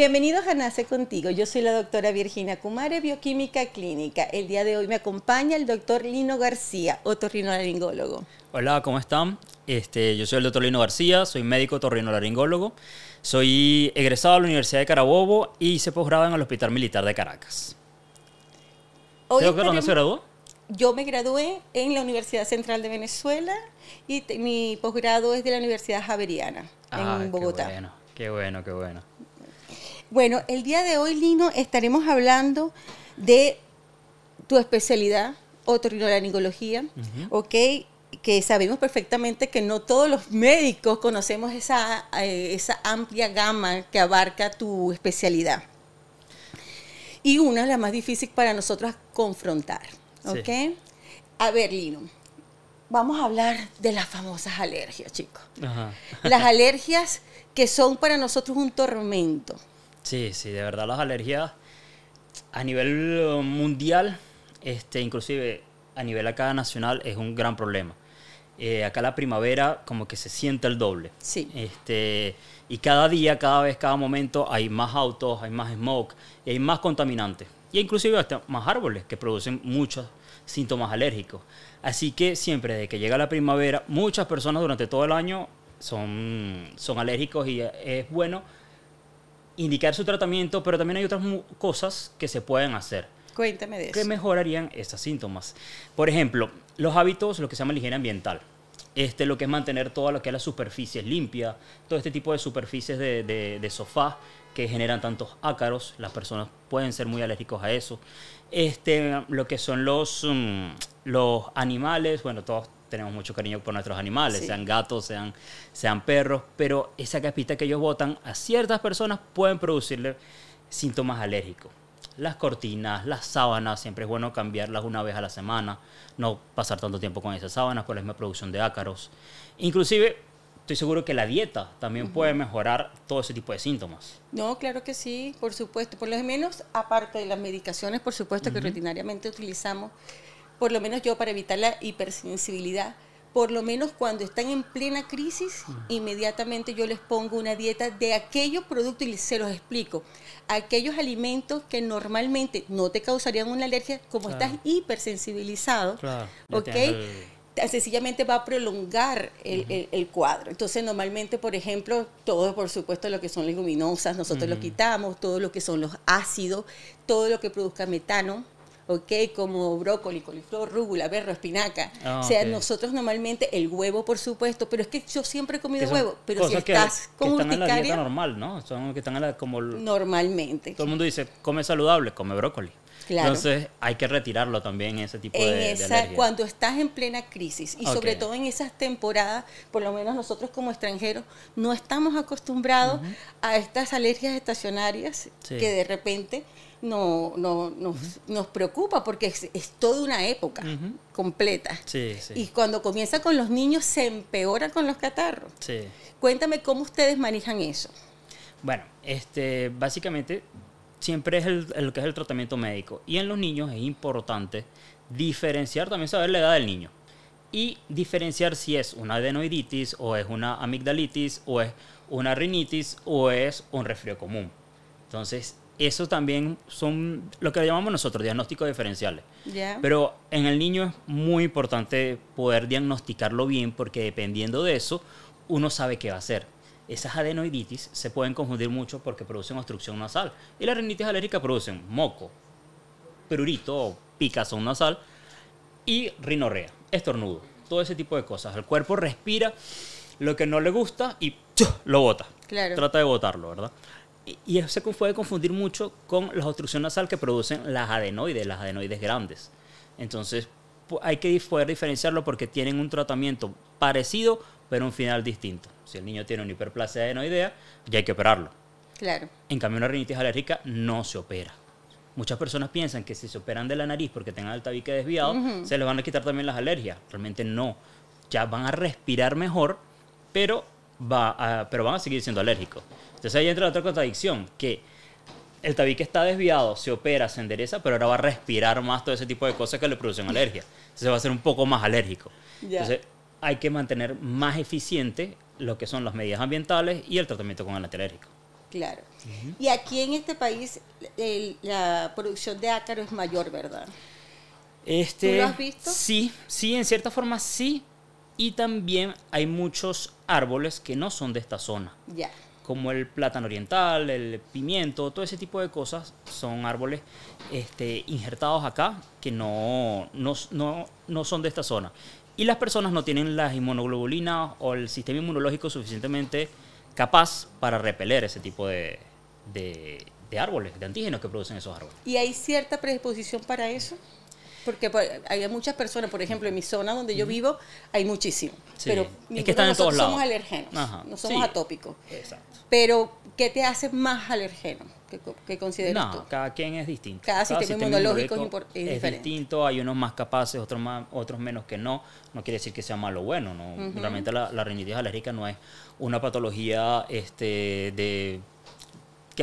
Bienvenidos a Nace Contigo. Yo soy la doctora Virginia Kumare, bioquímica clínica. El día de hoy me acompaña el doctor Lino García, otorrinolaringólogo. Hola, ¿cómo están? Yo soy el doctor Lino García, soy médico otorrinolaringólogo. Soy egresado de la Universidad de Carabobo y hice posgrado en el Hospital Militar de Caracas. ¿Dónde se graduó? Yo me gradué en la Universidad Central de Venezuela y mi posgrado es de la Universidad Javeriana en Bogotá. Qué bueno, qué bueno. Bueno, el día de hoy, Lino, estaremos hablando de tu especialidad, otorrinolaringología, ¿ok? Que sabemos perfectamente que no todos los médicos conocemos esa amplia gama que abarca tu especialidad. Y una de las más difíciles para nosotros confrontar, ¿ok? Sí. A ver, Lino, vamos a hablar de las famosas alergias, chicos. Ajá. Las alergias que son para nosotros un tormento. Sí, de verdad las alergias a nivel mundial, inclusive a nivel acá nacional, es un gran problema. Acá la primavera como que se siente el doble. Sí. Y cada día, cada vez, cada momento hay más autos, hay más smog, y hay más contaminantes. Y inclusive hasta más árboles que producen muchos síntomas alérgicos. Así que siempre desde que llega la primavera, muchas personas durante todo el año son alérgicos y es bueno indicar su tratamiento, pero también hay otras cosas que se pueden hacer. Cuéntame de eso. Que mejorarían estos síntomas. Por ejemplo, los hábitos, lo que se llama la higiene ambiental. Lo que es mantener toda lo que es las superficies limpias, todo este tipo de superficies de sofá que generan tantos ácaros, las personas pueden ser muy alérgicos a eso. Lo que son los animales, bueno, todos tenemos mucho cariño por nuestros animales, sí, sean gatos, sean perros, pero esa capita que ellos botan a ciertas personas pueden producirle síntomas alérgicos. Las cortinas, las sábanas, siempre es bueno cambiarlas una vez a la semana, no pasar tanto tiempo con esas sábanas por la misma producción de ácaros. Inclusive, estoy seguro que la dieta también puede mejorar todo ese tipo de síntomas. No, claro que sí, por supuesto. Por lo menos, aparte de las medicaciones, por supuesto, que rutinariamente utilizamos, por lo menos yo para evitar la hipersensibilidad, por lo menos cuando están en plena crisis, inmediatamente yo les pongo una dieta de aquellos productos y se los explico. Aquellos alimentos que normalmente no te causarían una alergia, como estás hipersensibilizado, ¿ok? Sencillamente va a prolongar el cuadro. Entonces, normalmente, por ejemplo, todo, por supuesto, lo que son leguminosas, nosotros lo quitamos, todo lo que son los ácidos, todo lo que produzca metano, como brócoli, coliflor, rúgula, berro, espinaca. O sea, nosotros normalmente, el huevo, por supuesto, pero es que yo siempre he comido huevo, pero si estás con urticaria... Que están en la dieta normal, ¿no? Son que están en la, como... Normalmente. Todo el mundo dice, come saludable, come brócoli. Claro. Entonces, hay que retirarlo también, ese tipo de alergia. Cuando estás en plena crisis y sobre todo en esas temporadas, por lo menos nosotros como extranjeros, no estamos acostumbrados a estas alergias estacionarias que de repente nos preocupa porque es toda una época completa. Sí. Y cuando comienza con los niños se empeora con los catarros. Sí. Cuéntame cómo ustedes manejan eso. Bueno, básicamente siempre es lo que es el tratamiento médico. Y en los niños es importante diferenciar, también saber la edad del niño. Y diferenciar si es una adenoiditis, o es una amigdalitis, o es una rinitis, o es un resfrío común. Entonces, eso también son lo que llamamos nosotros diagnósticos diferenciales. Yeah. Pero en el niño es muy importante poder diagnosticarlo bien, porque dependiendo de eso, uno sabe qué va a hacer. Esas adenoiditis se pueden confundir mucho porque producen obstrucción nasal. Y las rinitis alérgicas producen moco, prurito o picazón nasal y rinorrea, estornudo. Todo ese tipo de cosas. El cuerpo respira lo que no le gusta y lo bota. Claro. Trata de botarlo, ¿verdad? Y eso se puede confundir mucho con la obstrucción nasal que producen las adenoides grandes. Entonces, hay que poder diferenciarlo porque tienen un tratamiento parecido, pero un final distinto. Si el niño tiene una hiperplasia adenoidea, ya hay que operarlo. Claro. En cambio, una rinitis alérgica no se opera. Muchas personas piensan que si se operan de la nariz porque tengan el tabique desviado, se les van a quitar también las alergias. Realmente no. Ya van a respirar mejor, pero van a seguir siendo alérgicos. Entonces ahí entra otra contradicción, que el tabique está desviado, se opera, se endereza, pero ahora va a respirar más todo ese tipo de cosas que le producen alergia. Entonces va a ser un poco más alérgico. Yeah. Entonces hay que mantener más eficiente lo que son las medidas ambientales y el tratamiento con el antialérgico. Claro. Y aquí en este país la producción de ácaro es mayor, ¿verdad? ¿Tú lo has visto? Sí, sí, en cierta forma sí. Y también hay muchos árboles que no son de esta zona. Ya. Como el plátano oriental, el pimiento, todo ese tipo de cosas son árboles injertados acá que no son de esta zona. Y las personas no tienen las inmunoglobulinas o el sistema inmunológico suficientemente capaz para repeler ese tipo de árboles, de antígenos que producen esos árboles. ¿Y hay cierta predisposición para eso? Porque hay muchas personas, por ejemplo, en mi zona donde yo vivo, hay muchísimo. Sí. Pero Es que están en todos lados. Somos alergenos, Ajá. no somos Sí. atópicos. Exacto. Pero, ¿qué te hace más alergeno? ¿Qué consideras tú? No, cada quien es distinto. Cada sistema inmunológico es es diferente. distinto, hay unos más capaces, otros menos que no. No quiere decir que sea malo o bueno, ¿no? Realmente la rinitis alérgica no es una patología que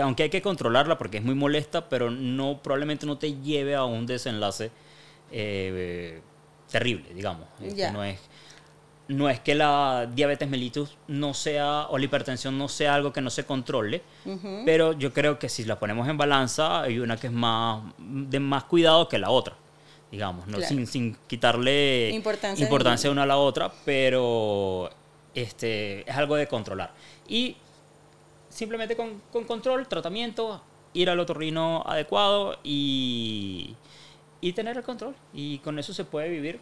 aunque hay que controlarla porque es muy molesta, pero probablemente no te lleve a un desenlace terrible, digamos. Ya. No es que la diabetes mellitus no sea, o la hipertensión no sea algo que no se controle, pero yo creo que si la ponemos en balanza, hay una que es de más cuidado que la otra, digamos, ¿no? Claro. Sin quitarle importancia una a la otra, pero es algo de controlar. Y simplemente con control, tratamiento, ir al otorrino adecuado y tener el control. Y con eso se puede vivir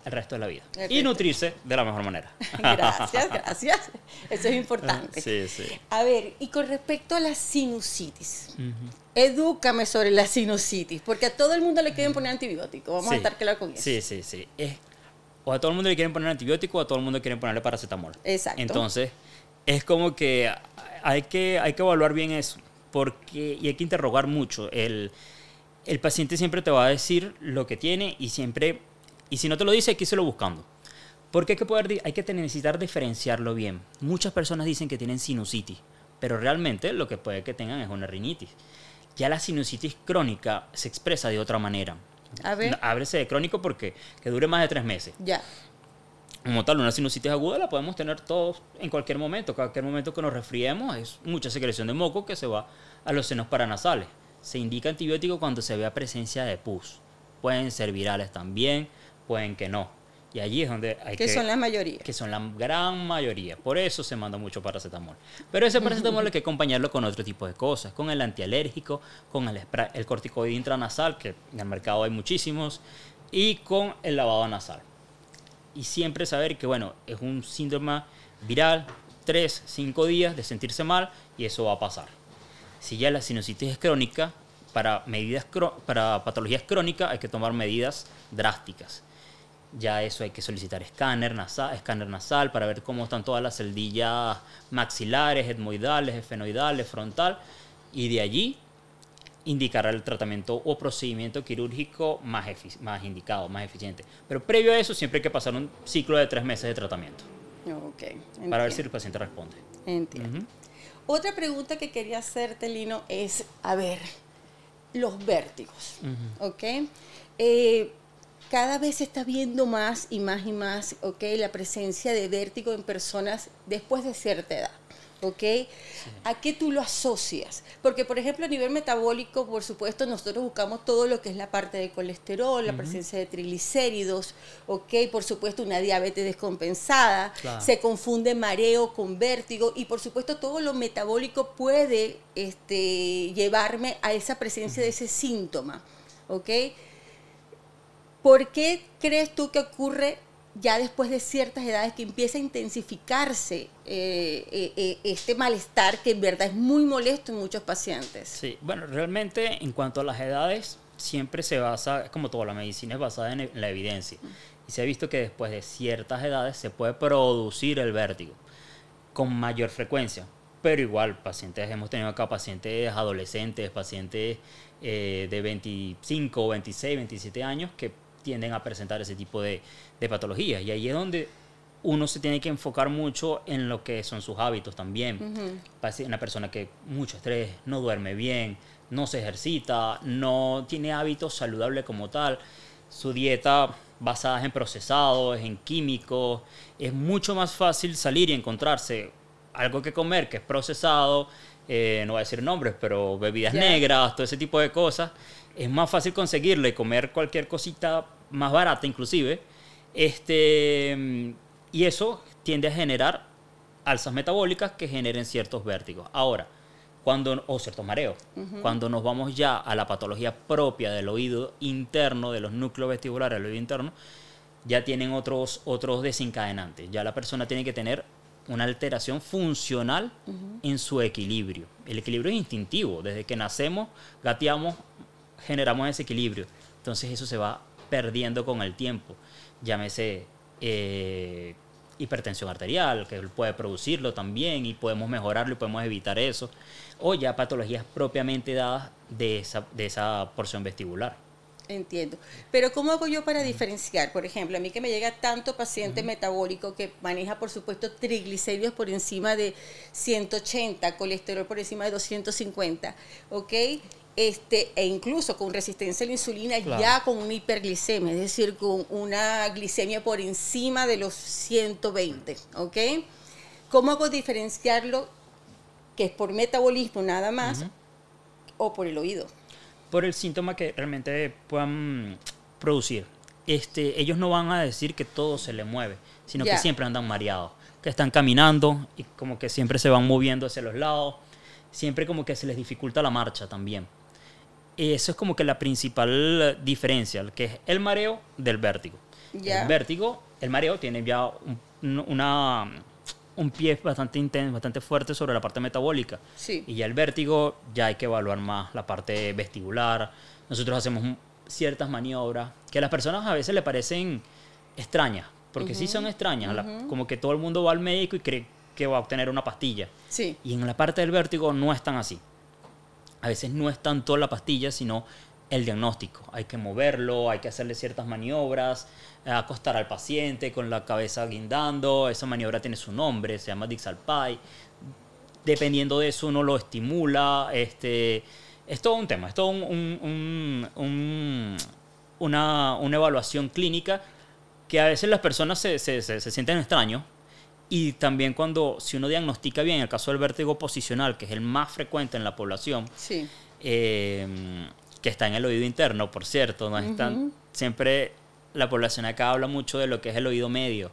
el resto de la vida. Perfecto. Y nutrirse de la mejor manera. Gracias. Eso es importante. Sí, sí. A ver, y con respecto a la sinusitis, edúcame sobre la sinusitis, porque a todo el mundo le quieren poner antibiótico. Vamos a estar claros con eso. Sí. O a todo el mundo le quieren poner antibiótico o a todo el mundo le quieren ponerle paracetamol. Exacto. Entonces, es como que hay que evaluar bien eso. Y hay que interrogar mucho. El paciente siempre te va a decir lo que tiene y si no te lo dice, hay que irlo buscando. Porque hay que necesitar diferenciarlo bien. Muchas personas dicen que tienen sinusitis, pero realmente lo que puede que tengan es una rinitis. Ya la sinusitis crónica se expresa de otra manera. A ver. Háblese de crónico porque que dure más de 3 meses. Ya. Como tal, una sinusitis aguda la podemos tener todos en cualquier momento. Cualquier momento que nos resfriemos es mucha secreción de moco que se va a los senos paranasales. Se indica antibiótico cuando se vea presencia de pus. Pueden ser virales también, pueden que no. Y allí es donde hay que... Que son la mayoría. Que son la gran mayoría. Por eso se manda mucho paracetamol. Pero ese paracetamol hay que acompañarlo con otro tipo de cosas. Con el antialérgico, con el corticoide intranasal, que en el mercado hay muchísimos, y con el lavado nasal. Y siempre saber que, bueno, es un síndrome viral, 3-5 días de sentirse mal, y eso va a pasar. Si ya la sinusitis es crónica, para patologías crónicas hay que tomar medidas drásticas. Ya eso hay que solicitar escáner nasal para ver cómo están todas las celdillas maxilares, etmoidales, esfenoidales, frontal, y de allí indicar el tratamiento o procedimiento quirúrgico más indicado, más eficiente. Pero previo a eso siempre hay que pasar un ciclo de 3 meses de tratamiento. Ok, entiendo. Para ver si el paciente responde. Entiendo. Otra pregunta que quería hacerte, Lino, es, a ver, los vértigos, ¿ok? Cada vez se está viendo más y más y más, ¿ok? La presencia de vértigo en personas después de cierta edad, ¿ok? Sí. ¿A qué tú lo asocias? Porque, por ejemplo, a nivel metabólico, por supuesto, nosotros buscamos todo lo que es la parte de colesterol, la presencia de triglicéridos, ¿ok? Por supuesto, una diabetes descompensada, claro. Se confunde mareo con vértigo y, por supuesto, todo lo metabólico puede llevarme a esa presencia de ese síntoma, ¿ok? ¿Por qué crees tú que ocurre ya después de ciertas edades que empieza a intensificarse este malestar que en verdad es muy molesto en muchos pacientes? Sí, bueno, realmente en cuanto a las edades, siempre se basa, como toda la medicina, es basada en la evidencia. Y se ha visto que después de ciertas edades se puede producir el vértigo con mayor frecuencia. Pero igual, hemos tenido acá pacientes adolescentes, pacientes de 25, 26, 27 años que tienden a presentar ese tipo de patologías. Y ahí es donde uno se tiene que enfocar mucho en lo que son sus hábitos también. Una persona que mucho estrés, no duerme bien, no se ejercita, no tiene hábitos saludables como tal, su dieta basada en procesados, en químicos, es mucho más fácil salir y encontrarse algo que comer que es procesado, no voy a decir nombres, pero bebidas negras, todo ese tipo de cosas, es más fácil conseguirlo y comer cualquier cosita más barata inclusive, y eso tiende a generar alzas metabólicas que generen ciertos vértigos. Ahora, o ciertos mareos. Cuando nos vamos ya a la patología propia del oído interno, de los núcleos vestibulares del oído interno, ya tienen otros desencadenantes. Ya la persona tiene que tener una alteración funcional en su equilibrio. El equilibrio es instintivo. Desde que nacemos, gateamos, generamos ese equilibrio. Entonces eso se va perdiendo con el tiempo. Llámese hipertensión arterial, que puede producirlo también y podemos mejorarlo y podemos evitar eso. O ya patologías propiamente dadas de esa porción vestibular. Entiendo. Pero ¿cómo hago yo para diferenciar? Por ejemplo, a mí que me llega tanto paciente metabólico que maneja, por supuesto, triglicéridos por encima de 180, colesterol por encima de 250, ¿ok? E incluso con resistencia a la insulina, claro, ya con una hiperglicemia, es decir, con una glicemia por encima de los 120, ¿ok? ¿Cómo hago diferenciarlo que es por metabolismo nada más o por el oído? Por el síntoma que realmente puedan producir. Ellos no van a decir que todo se les mueve, sino que siempre andan mareados, que están caminando y como que siempre se van moviendo hacia los lados, siempre como que se les dificulta la marcha también. Eso es como que la principal diferencia, que es el mareo del vértigo. El mareo tiene ya un pie bastante intenso, bastante fuerte sobre la parte metabólica. Sí. Y ya el vértigo, ya hay que evaluar más la parte vestibular. Nosotros hacemos ciertas maniobras que a las personas a veces le parecen extrañas, porque sí son extrañas. Como que todo el mundo va al médico y cree que va a obtener una pastilla. Sí. Y en la parte del vértigo no es tan así. A veces no es tanto la pastilla, sino el diagnóstico. Hay que moverlo, hay que hacerle ciertas maniobras, acostar al paciente con la cabeza guindando. Esa maniobra tiene su nombre, se llama Dixalpine. Dependiendo de eso, uno lo estimula. Es todo un tema, es todo una evaluación clínica que a veces las personas se sienten extraños. Y también si uno diagnostica bien el caso del vértigo posicional, que es el más frecuente en la población, sí, que está en el oído interno, por cierto, no están, siempre la población acá habla mucho de lo que es el oído medio,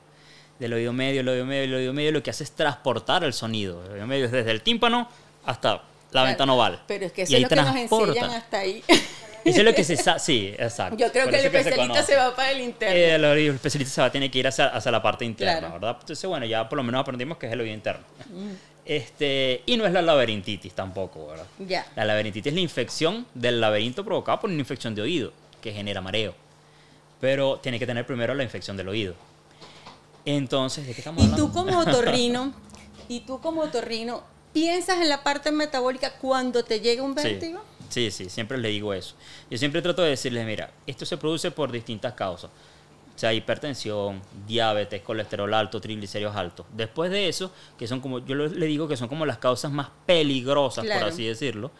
el oído medio lo que hace es transportar el sonido. El oído medio es desde el tímpano hasta la ventana oval. Pero es que eso es lo que nos enseñan hasta ahí. Eso es lo que se sabe, sí, exacto. Yo creo que el especialista se va para el interno. El especialista tiene que ir hacia la parte interna, claro, ¿verdad? Entonces, bueno, ya por lo menos aprendimos que es el oído interno. Y no es la laberintitis tampoco, ¿verdad? Ya. La laberintitis es la infección del laberinto provocada por una infección de oído, que genera mareo. Pero tiene que tener primero la infección del oído. Entonces, ¿de qué estamos hablando? ¿Y tú como otorrino, piensas en la parte metabólica cuando te llega un vértigo? Sí, siempre les digo eso. Yo siempre trato de decirles, mira, esto se produce por distintas causas. O sea, hipertensión, diabetes, colesterol alto, triglicéridos altos. Después de eso, que son como, yo le digo que son como las causas más peligrosas, claro, por así decirlo,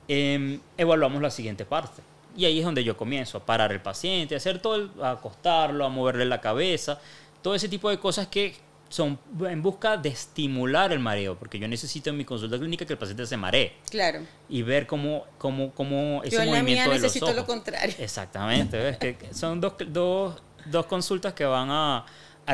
evaluamos la siguiente parte. Y ahí es donde yo comienzo a parar el paciente, a acostarlo, a moverle la cabeza, todo ese tipo de cosas que son en busca de estimular el mareo, porque yo necesito en mi consulta clínica que el paciente se maree. Claro. Y ver cómo ese yo movimiento de los ojos. Yo necesito lo contrario. Exactamente. ¿Ves? Que son dos consultas que van a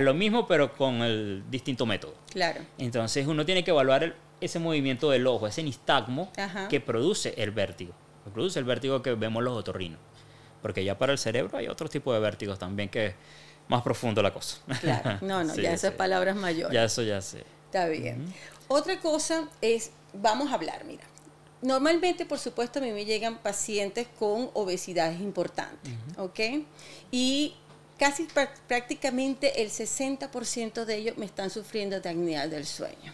lo mismo, pero con el distinto método. Claro. Entonces uno tiene que evaluar ese movimiento del ojo, ese nistagmo que produce el vértigo. Que produce el vértigo que vemos los otorrinos. Porque ya para el cerebro hay otro tipo de vértigos también que más profundo la cosa. Claro, sí, ya esas palabras mayores. Ya sé. Está bien. Otra cosa es, vamos a hablar, mira. Normalmente, por supuesto, a mí me llegan pacientes con obesidades importantes, ¿ok? Y casi prácticamente el 60% de ellos me están sufriendo de apnea del sueño,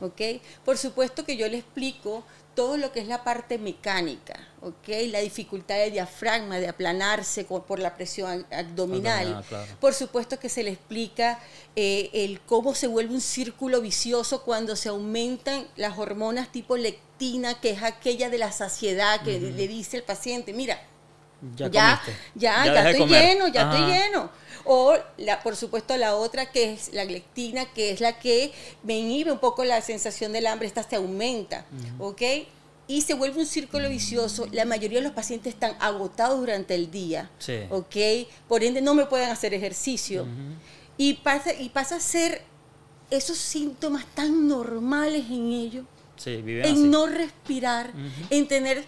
¿ok? Por supuesto que yo les explico todo lo que es la parte mecánica, ¿ok? La dificultad de diafragma, de aplanarse por la presión abdominal. Claro. Por supuesto que se le explica el cómo se vuelve un círculo vicioso cuando se aumentan las hormonas tipo lectina, que es aquella de la saciedad que le dice el paciente, mira, Ya ya, comiste. ya Ya deja de estoy comer. lleno, ya Ajá. estoy lleno. O, por supuesto, la otra que es la lectina, que es la que me inhibe un poco la sensación del hambre, esta se aumenta, ¿ok? Y se vuelve un círculo vicioso. La mayoría de los pacientes están agotados durante el día, Sí. ¿ok? Por ende, no me pueden hacer ejercicio. Y pasa a ser esos síntomas tan normales en ellos, Sí, viven en así. no respirar, en tener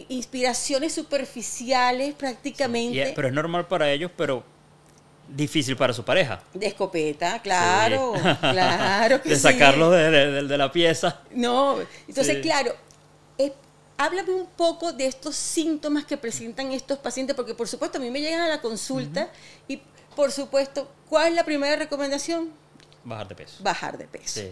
inspiraciones superficiales prácticamente. Pero es normal para ellos, pero difícil para su pareja. De escopeta, claro, Sí. claro que De sí. sacarlos de la pieza. No, entonces Sí. claro, háblame un poco de estos síntomas que presentan estos pacientes, porque por supuesto a mí me llegan a la consulta y por supuesto, ¿cuál es la primera recomendación? Bajar de peso. Bajar de peso. Sí.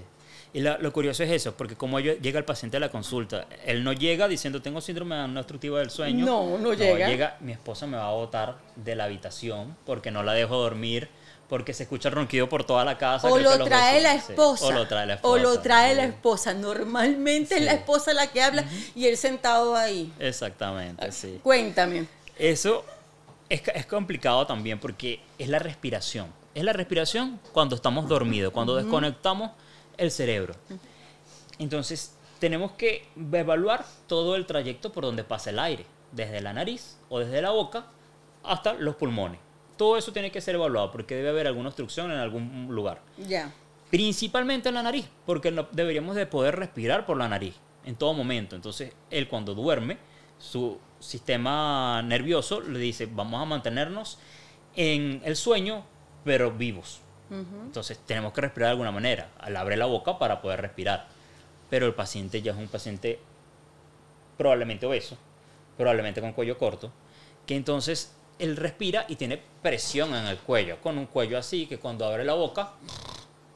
Y lo curioso es eso, porque como llega el paciente a la consulta, él no llega diciendo tengo síndrome de apnea obstructiva del sueño. No llega. Mi esposa me va a botar de la habitación porque no la dejo dormir, porque se escucha el ronquido por toda la casa. O creo que lo los trae la vecinos, sí. esposa. O lo trae la esposa. O lo trae la Sí. esposa. Normalmente es Sí. la esposa la que habla y él sentado ahí. Exactamente, sí. Cuéntame. Eso es complicado también porque es la respiración. Es la respiración cuando estamos dormidos, cuando desconectamos el cerebro. Entonces, tenemos que evaluar todo el trayecto por donde pasa el aire, desde la nariz o desde la boca hasta los pulmones. Todo eso tiene que ser evaluado porque debe haber alguna obstrucción en algún lugar. Ya. Principalmente en la nariz, porque deberíamos de poder respirar por la nariz en todo momento. Entonces, él cuando duerme, su sistema nervioso le dice, vamos a mantenernos en el sueño, pero vivos. Entonces, tenemos que respirar de alguna manera. Él abre la boca para poder respirar. Pero el paciente ya es un paciente probablemente obeso, probablemente con cuello corto, que entonces él respira y tiene presión en el cuello, con un cuello así, que cuando abre la boca,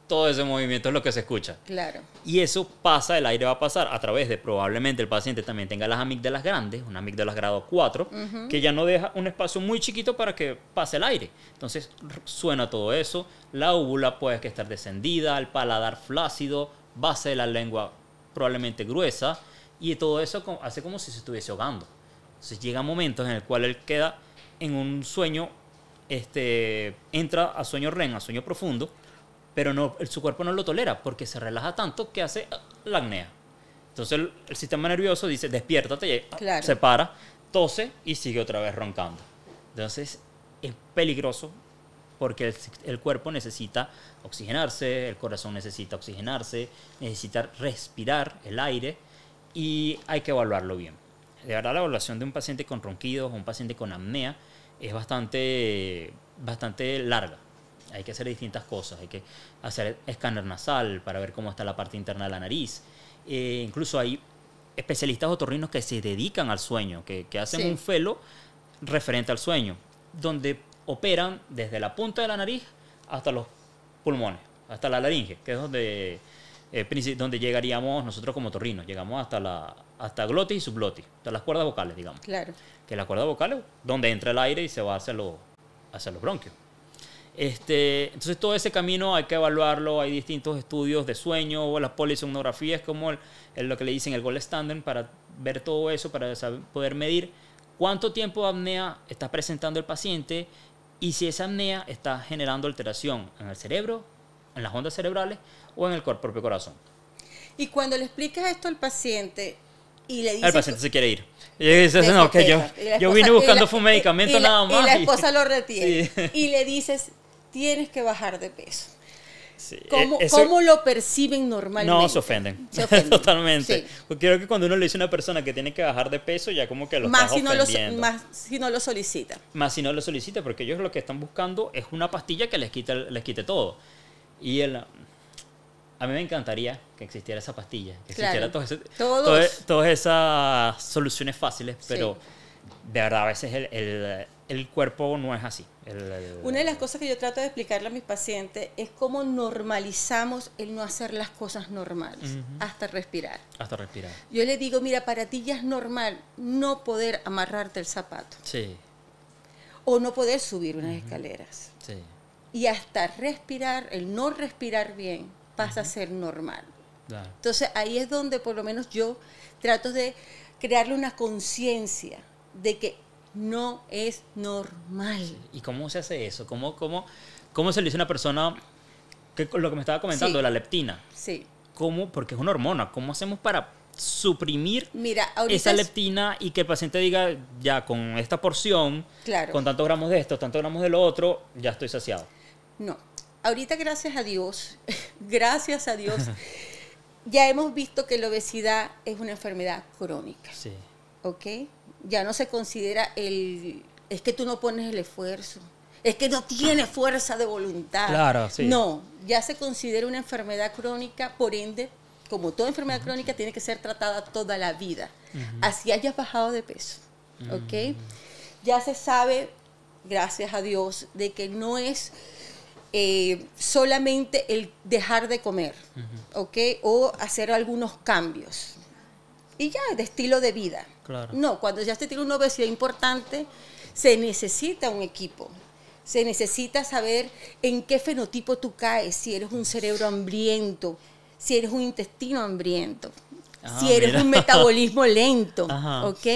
todo ese movimiento es lo que se escucha. Claro. Y eso pasa, el aire va a pasar a través de probablemente el paciente también tenga las amígdalas grandes, una amígdalas grado 4, que ya no deja un espacio muy chiquito para que pase el aire. Entonces suena todo eso, la úvula puede que estar descendida, el paladar flácido, base de la lengua probablemente gruesa, y todo eso hace como si se estuviese ahogando. Entonces llegan momentos en el cual él queda en un sueño, entra a sueño REM, a sueño profundo, pero no, su cuerpo no lo tolera porque se relaja tanto que hace la apnea. Entonces el sistema nervioso dice, despiértate, Claro. se para, tose y sigue otra vez roncando. Entonces es peligroso porque el cuerpo necesita oxigenarse, el corazón necesita oxigenarse, necesita respirar el aire y hay que evaluarlo bien. De verdad, la evaluación de un paciente con ronquidos o un paciente con apnea es bastante larga. Hay que hacer distintas cosas. Hay que hacer escáner nasal para ver cómo está la parte interna de la nariz. Incluso hay especialistas otorrinos que se dedican al sueño, que hacen Sí. un fellow referente al sueño, donde operan desde la punta de la nariz hasta los pulmones, hasta la laringe, que es donde llegaríamos nosotros como otorrinos. Llegamos hasta glotis y subglotis, hasta las cuerdas vocales, digamos. Claro. Que las cuerdas vocales, donde entra el aire y se va hacia los bronquios. Entonces todo ese camino hay que evaluarlo. Hay distintos estudios de sueño o las polisomnografías como lo que le dicen el gold standard para ver todo eso, para poder medir cuánto tiempo de apnea está presentando el paciente y si esa apnea está generando alteración en el cerebro, en las ondas cerebrales o en el propio corazón. Y cuando le explicas esto al paciente y le dices... El paciente se quiere ir. Y dice, no, que yo vine buscando fue un medicamento nada más. Y la esposa lo retiene. Sí. Y le dices, tienes que bajar de peso. Sí, ¿Cómo lo perciben normalmente? No, se ofenden. Se ofenden. Totalmente. Sí. Porque creo que cuando uno le dice a una persona que tiene que bajar de peso, ya como que lo Más estás si, ofendiendo. más si no lo solicita. Más si no lo solicita, porque ellos lo que están buscando es una pastilla que les quite todo. Y a mí me encantaría que existiera esa pastilla, que existiera Claro. todas esas soluciones fáciles, pero de verdad a veces el cuerpo no es así. Una de las cosas que yo trato de explicarle a mis pacientes es cómo normalizamos el no hacer las cosas normales, hasta respirar. Hasta respirar. Yo le digo, mira, para ti ya es normal no poder amarrarte el zapato Sí, o no poder subir unas escaleras. sí. Y hasta respirar, el no respirar bien, pasa a ser normal. Claro. Entonces ahí es donde por lo menos yo trato de crearle una conciencia de que no es normal. ¿Y cómo se hace eso? ¿Cómo se le dice a una persona, que lo que me estaba comentando, Sí. la leptina? Sí. ¿Cómo? Porque es una hormona. ¿Cómo hacemos para suprimir Mira, ahorita esa leptina y que el paciente diga, ya con esta porción, Claro. con tantos gramos de esto, tantos gramos de lo otro, ya estoy saciado? No. Ahorita, gracias a Dios, gracias a Dios, ya hemos visto que la obesidad es una enfermedad crónica. Sí. ¿Ok? Ya no se considera es que tú no pones el esfuerzo, es que no tienes fuerza de voluntad. Claro, sí. No, ya se considera una enfermedad crónica, por ende, como toda enfermedad crónica, tiene que ser tratada toda la vida. Así hayas bajado de peso. ¿Ok? Ya se sabe, gracias a Dios, de que no es solamente el dejar de comer, ¿ok? O hacer algunos cambios. Y ya, de estilo de vida. Claro. No, cuando ya se tiene una obesidad importante, se necesita un equipo. Se necesita saber en qué fenotipo tú caes, si eres un cerebro hambriento, si eres un intestino hambriento, si eres mira. un metabolismo lento, Ajá. ¿ok?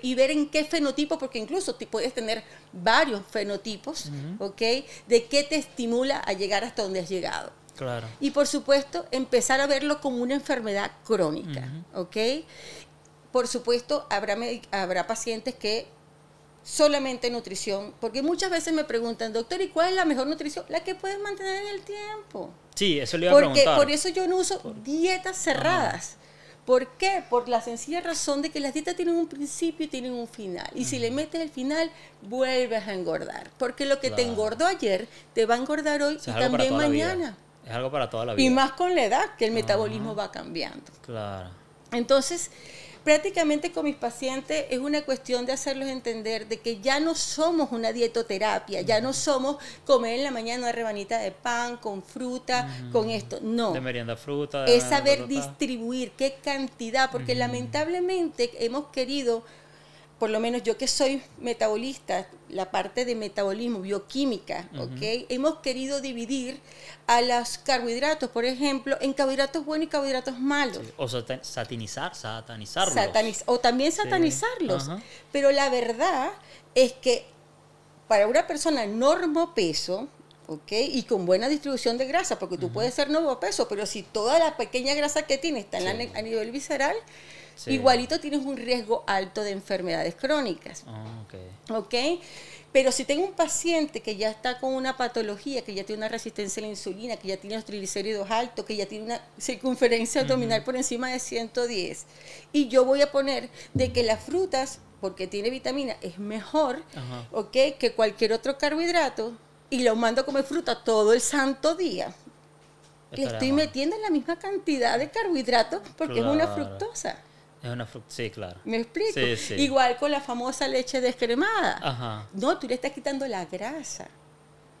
Y ver en qué fenotipo, porque incluso puedes tener varios fenotipos, ¿ok? De qué te estimula a llegar hasta donde has llegado. Claro. Y por supuesto, empezar a verlo como una enfermedad crónica, ¿ok? Por supuesto, habrá pacientes que solamente nutrición, porque muchas veces me preguntan, doctor, ¿y cuál es la mejor nutrición? La que puedes mantener en el tiempo. Sí, eso le iba a Porque preguntar. por eso yo no uso dietas cerradas. ¿Por qué? Por la sencilla razón de que las dietas tienen un principio y tienen un final. Y si le metes el final, vuelves a engordar. Porque lo que te Claro. engordó ayer, te va a engordar hoy O sea, y es algo para también toda la vida. mañana. Es algo para toda la vida. Y más con la edad, que el metabolismo va cambiando. Claro. Entonces, prácticamente con mis pacientes es una cuestión de hacerlos entender de que ya no somos una dietoterapia, ya no somos comer en la mañana una rebanita de pan con fruta, con esto. No. De merienda fruta. Es saber distribuir qué cantidad, porque lamentablemente hemos querido, por lo menos yo que soy metabolista, la parte de metabolismo, bioquímica, ¿ok? Hemos querido dividir a los carbohidratos, por ejemplo, en carbohidratos buenos y carbohidratos malos. Sí. O satanizarlos. O también satanizarlos. Ajá. Pero la verdad es que para una persona normopeso, ¿ok? Y con buena distribución de grasa, porque tú puedes ser normopeso, pero si toda la pequeña grasa que tienes está a nivel visceral, Sí. igualito tienes un riesgo alto de enfermedades crónicas. ¿Ok? Pero si tengo un paciente que ya está con una patología, que ya tiene una resistencia a la insulina, que ya tiene los triglicéridos altos, que ya tiene una circunferencia abdominal por encima de 110, y yo voy a poner de que las frutas, porque tiene vitamina, es mejor, ¿ok? Que cualquier otro carbohidrato, y lo mando a comer fruta todo el santo día. Le estoy metiendo la misma cantidad de carbohidratos porque es una fructosa. Es una fructosa, sí, claro. ¿Me explico? Sí, sí. Igual con la famosa leche descremada. Ajá. No, tú le estás quitando la grasa.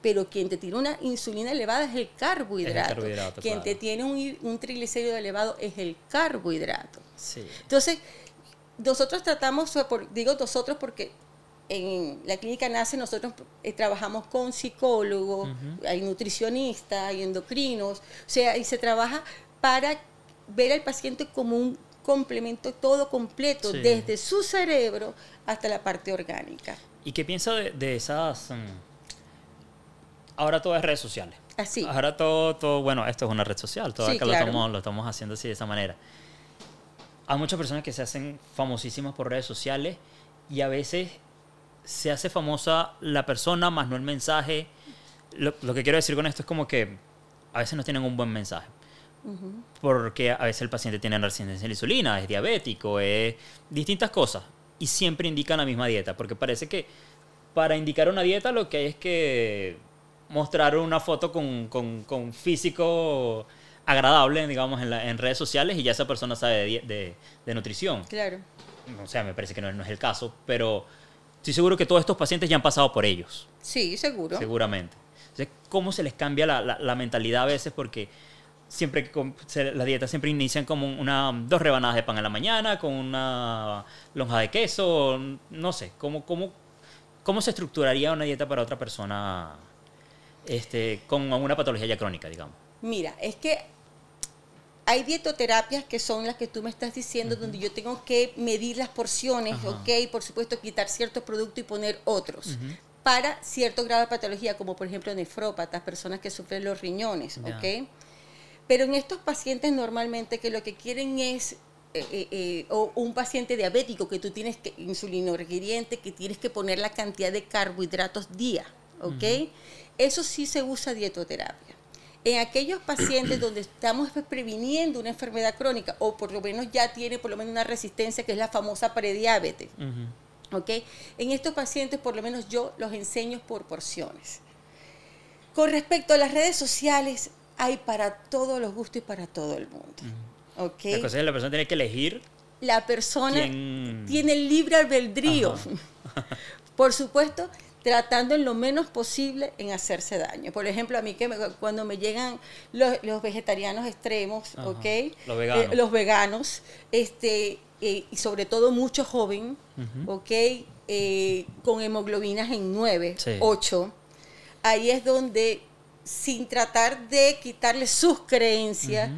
Pero quien te tiene una insulina elevada es el carbohidrato. Es el carbohidrato, quien claro. te tiene un triglicérido elevado es el carbohidrato. Sí. Entonces, nosotros tratamos, digo nosotros porque en la clínica NACE nosotros trabajamos con psicólogos, hay nutricionistas, hay endocrinos, o sea, y se trabaja para ver al paciente como un complemento todo completo, Sí. desde su cerebro hasta la parte orgánica. ¿Y qué piensa de esas? Ahora todo es redes sociales. Así. Ahora todo, bueno, esto es una red social, todo Sí, acá claro. lo estamos haciendo así de esa manera. Hay muchas personas que se hacen famosísimas por redes sociales y a veces se hace famosa la persona más no el mensaje. Lo que quiero decir con esto es como que a veces no tienen un buen mensaje. Porque a veces el paciente tiene resistencia a la insulina, es diabético, es distintas cosas. Y siempre indican la misma dieta. Porque parece que para indicar una dieta lo que hay es que mostrar una foto con físico agradable, digamos, en redes sociales y ya esa persona sabe de nutrición. Claro. O sea, me parece que no es el caso, pero estoy seguro que todos estos pacientes ya han pasado por ellos. Sí, seguro. Seguramente. Entonces, ¿cómo se les cambia la mentalidad a veces? Porque siempre las dietas siempre inician como dos rebanadas de pan a la mañana, con una lonja de queso, no sé. ¿Cómo se estructuraría una dieta para otra persona con una patología ya crónica, digamos? Mira, es que hay dietoterapias que son las que tú me estás diciendo, donde yo tengo que medir las porciones, ok, por supuesto quitar ciertos productos y poner otros, para cierto grado de patología, como por ejemplo nefrópatas, personas que sufren los riñones, ok. Pero en estos pacientes normalmente que lo que quieren es, o un paciente diabético que tú tienes que, insulino requiriente, que tienes que poner la cantidad de carbohidratos día, ok, eso sí se usa dietoterapia. En aquellos pacientes donde estamos previniendo una enfermedad crónica, o por lo menos ya tiene por lo menos una resistencia, que es la famosa prediabetes, ¿okay? En estos pacientes por lo menos yo los enseño por porciones. Con respecto a las redes sociales, hay para todos los gustos y para todo el mundo. ¿Okay? La cosa es que la persona tiene que elegir. La persona tiene el libre albedrío. Por supuesto, tratando en lo menos posible en hacerse daño. Por ejemplo, a mí cuando me llegan los vegetarianos extremos, ¿okay? Los veganos, y sobre todo mucho joven, ¿okay? Con hemoglobinas en 9, 8, ahí es donde, sin tratar de quitarle sus creencias,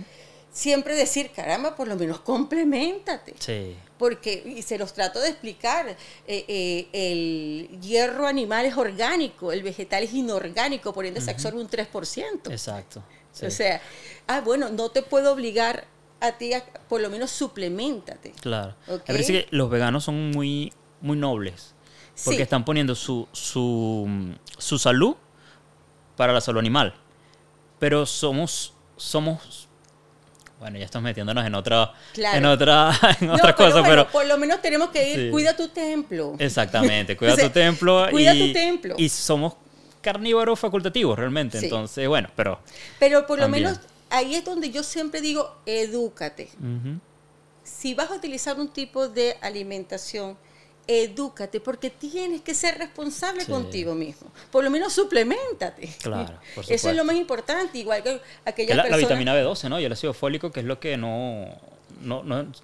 siempre decir, caramba, por lo menos compleméntate. Sí. Porque, y se los trato de explicar, el hierro animal es orgánico, el vegetal es inorgánico, por ende se absorbe un 3%. Exacto. Sí. O sea, bueno, no te puedo obligar a ti por lo menos supleméntate. Claro. ¿Okay? Me parece que los veganos son muy, muy nobles, porque están poniendo su salud para la salud animal. Pero somos bueno, ya estamos metiéndonos en otra cosa, pero por lo menos tenemos que ir, cuida tu templo. Exactamente, cuida tu templo. Cuida tu templo. Y somos carnívoros facultativos realmente, entonces, bueno, pero por lo menos ahí es donde yo siempre digo, edúcate. Si vas a utilizar un tipo de alimentación, edúcate, porque tienes que ser responsable contigo mismo. Por lo menos supleméntate. Claro, por supuesto. Eso es lo más importante, igual que aquellas personas... La vitamina B12, ¿no? Y el ácido fólico, que es lo que no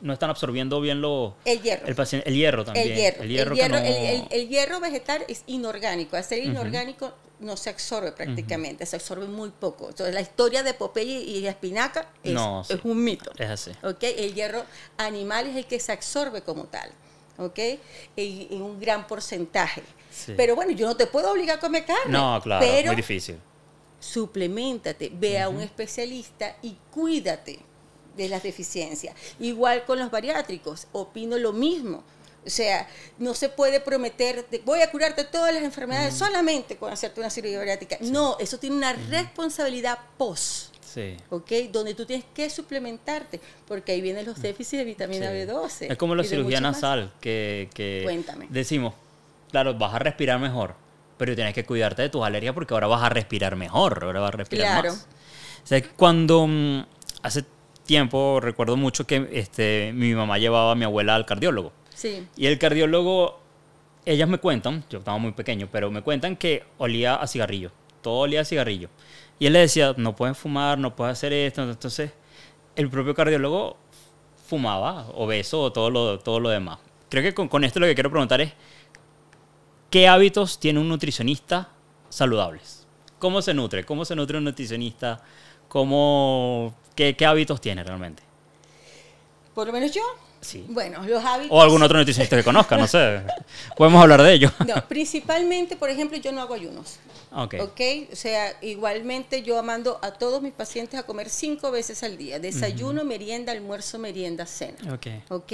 están absorbiendo bien el hierro. El hierro también. El hierro vegetal es inorgánico. Al ser inorgánico no se absorbe prácticamente, se absorbe muy poco. Entonces, la historia de Popeye y la espinaca es un mito. Es así. ¿Okay? El hierro animal es el que se absorbe como tal. ¿Ok? En un gran porcentaje. Sí. Pero bueno, yo no te puedo obligar a comer carne. No, claro, pero muy difícil. Supleméntate, ve a un especialista y cuídate de las deficiencias. Igual con los bariátricos, opino lo mismo. O sea, no se puede prometer, voy a curarte todas las enfermedades solamente con hacerte una cirugía bariátrica. Sí. No, eso tiene una responsabilidad post. Sí. ¿Okay? Donde tú tienes que suplementarte, porque ahí vienen los déficits de vitamina B12. Es como la cirugía nasal, que decimos, claro, vas a respirar mejor, pero tienes que cuidarte de tus alergias porque ahora vas a respirar mejor, ahora vas a respirar más. O sea, cuando hace tiempo recuerdo mucho que mi mamá llevaba a mi abuela al cardiólogo. Sí. Y el cardiólogo, ellas me cuentan, yo estaba muy pequeño, pero me cuentan que olía a cigarrillo, todo olía a cigarrillo. Y él le decía, no puedes fumar, no puedes hacer esto. Entonces, el propio cardiólogo fumaba, obeso o todo lo demás. Creo que con esto lo que quiero preguntar es, ¿qué hábitos tiene un nutricionista saludables? ¿Cómo se nutre? ¿Cómo se nutre un nutricionista? ¿Qué hábitos tiene realmente? Por lo menos yo. Sí. Bueno, los hábitos... O algún otro nutricionista que conozca, no sé. Podemos hablar de ello. No, principalmente, por ejemplo, yo no hago ayunos. Okay. O sea, igualmente yo mando a todos mis pacientes a comer 5 veces al día. Desayuno, merienda, almuerzo, merienda, cena. ¿Ok?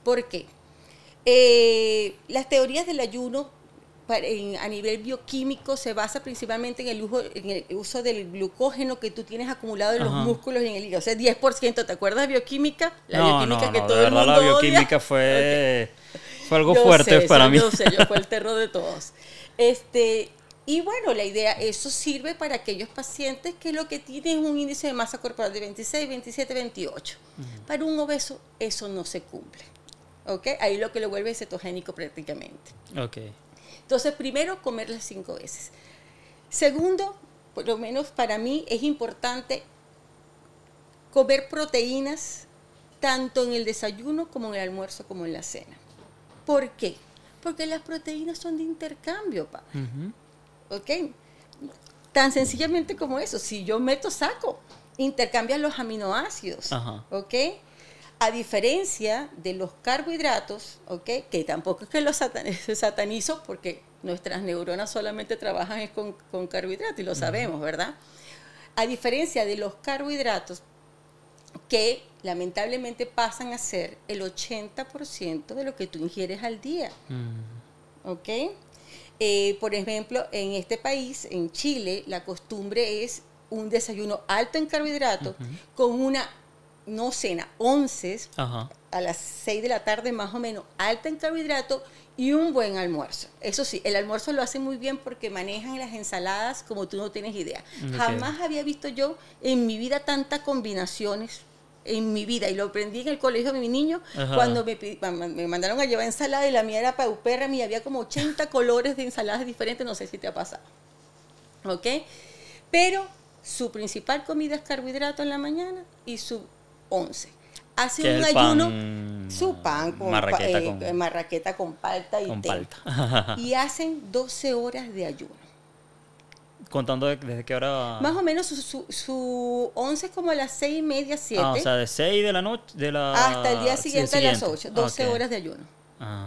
¿Por qué? Las teorías del ayuno a nivel bioquímico se basa principalmente en el uso del glucógeno que tú tienes acumulado en los músculos y en el hígado. O sea, 10%. ¿Te acuerdas de bioquímica? Bioquímica que todo el mundo la bioquímica odia. Fue algo fuerte para mí. Yo fue el terror de todos. Y bueno, la idea, eso sirve para aquellos pacientes que lo que tienen es un índice de masa corporal de 26, 27, 28. Para un obeso, eso no se cumple. ¿Ok? Ahí lo que lo vuelve es cetogénico prácticamente. Ok. Entonces, primero, comer las 5 veces. Segundo, por lo menos para mí, es importante comer proteínas tanto en el desayuno como en el almuerzo como en la cena. ¿Por qué? Porque las proteínas son de intercambio, ¿ok? Tan sencillamente como eso. Si yo meto, saco. intercambian los aminoácidos, Ajá. ¿ok? A diferencia de los carbohidratos, ¿ok? Que tampoco es que los satanizo, porque nuestras neuronas solamente trabajan con carbohidratos, y lo sabemos, ¿verdad? A diferencia de los carbohidratos, que lamentablemente pasan a ser el 80% de lo que tú ingieres al día, ¿ok? Por ejemplo, en este país, en Chile, la costumbre es un desayuno alto en carbohidratos con una, no cena, onces, Ajá. a las 6 de la tarde más o menos, alta en carbohidratos y un buen almuerzo. Eso sí, el almuerzo lo hacen muy bien porque manejan las ensaladas como tú no tienes idea. Okay. Jamás había visto yo en mi vida tantas combinaciones en mi vida, y lo aprendí en el colegio de mi niño. Ajá. Cuando me mandaron a llevar ensalada, y la mía era paupérrima, y había como 80 colores de ensaladas diferentes, no sé si te ha pasado. ¿Ok? Pero su principal comida es carbohidrato en la mañana y su once. Hace un ayuno, su pan con marraqueta con palta y con té. Palta. Y hacen 12 horas de ayuno. ¿Contando desde qué hora? Más o menos su once es como a las 6:30, 7. O sea, de 6 de la noche hasta el día siguiente a las 8. 12 horas de ayuno.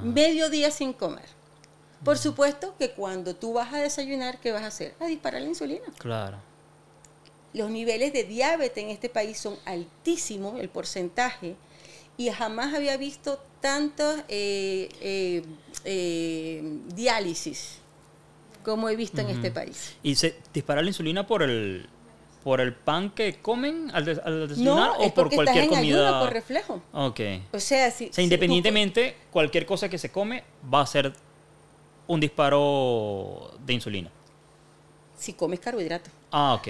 Mediodía sin comer. Por supuesto que cuando tú vas a desayunar, ¿qué vas a hacer? A disparar la insulina. Claro. Los niveles de diabetes en este país son altísimos, el porcentaje, y jamás había visto tantas diálisis como he visto en este país. ¿Y se dispara la insulina por el pan que comen al desayunar, no, o por cualquier comida? Ayuno, por reflejo. Okay. O sea, independientemente, cualquier cosa que se come va a ser un disparo de insulina. Si comes carbohidratos. Ok.